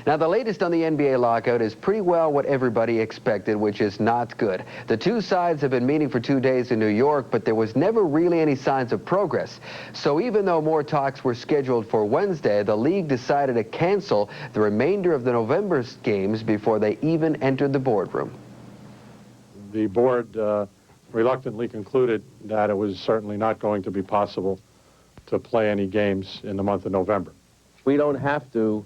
Now, the latest on the NBA lockout is pretty well what everybody expected, which is not good. The two sides have been meeting for 2 days in New York, but there was never really any signs of progress. So even though more talks were scheduled for Wednesday, the league decided to cancel the remainder of the November games before they even entered the boardroom. The board reluctantly concluded that it was certainly not going to be possible to play any games in the month of November. We don't have to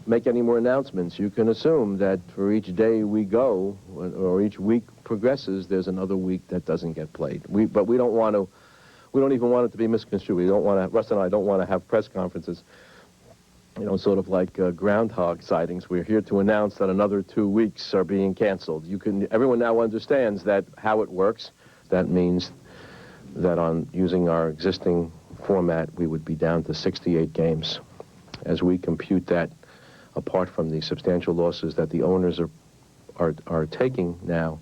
make any more announcements. You can assume that for each day we go, or each week progresses, there's another week that doesn't get played. But we don't even want it to be misconstrued. We don't want to, Russ and I don't want to have press conferences, you know, sort of like groundhog sightings. We're here to announce that another 2 weeks are being canceled. Everyone now understands that how it works. That means that on using our existing format, we would be down to 68 games. As we compute that, apart from the substantial losses that the owners are taking now,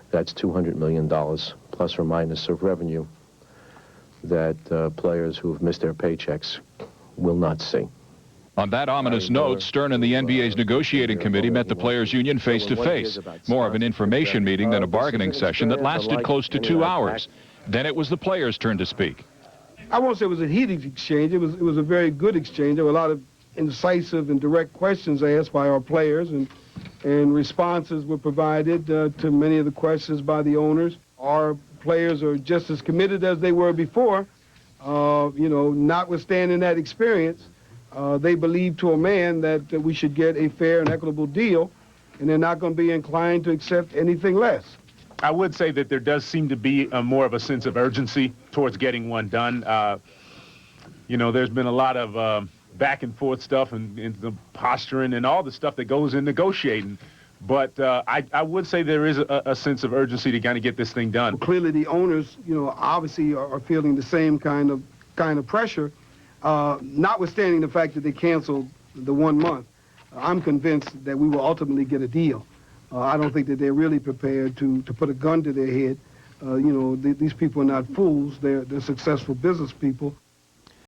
that's $200 million plus or minus of revenue that players who have missed their paychecks will not see. On that ominous note, Stern and the NBA's negotiating committee met the players' union face-to-face. More of an information meeting than a bargaining session that lasted close to 2 hours. Then it was the players' turn to speak. I won't say it was a heated exchange. It was a very good exchange. There were a lot of incisive and direct questions asked by our players, and responses were provided to many of the questions by the owners. Our players are just as committed as they were before. You know, notwithstanding that experience, they believe to a man that we should get a fair and equitable deal, and they're not going to be inclined to accept anything less. I would say that there does seem to be more of a sense of urgency towards getting one done. You know, there's been a lot of back and forth stuff and the posturing and all the stuff that goes in negotiating. But I would say there is a sense of urgency to kind of get this thing done. Well, clearly the owners, you know, obviously are feeling the same kind of pressure, notwithstanding the fact that they canceled the 1 month. I'm convinced that we will ultimately get a deal. I don't think that they're really prepared to put a gun to their head. You know, these people are not fools. They're successful business people.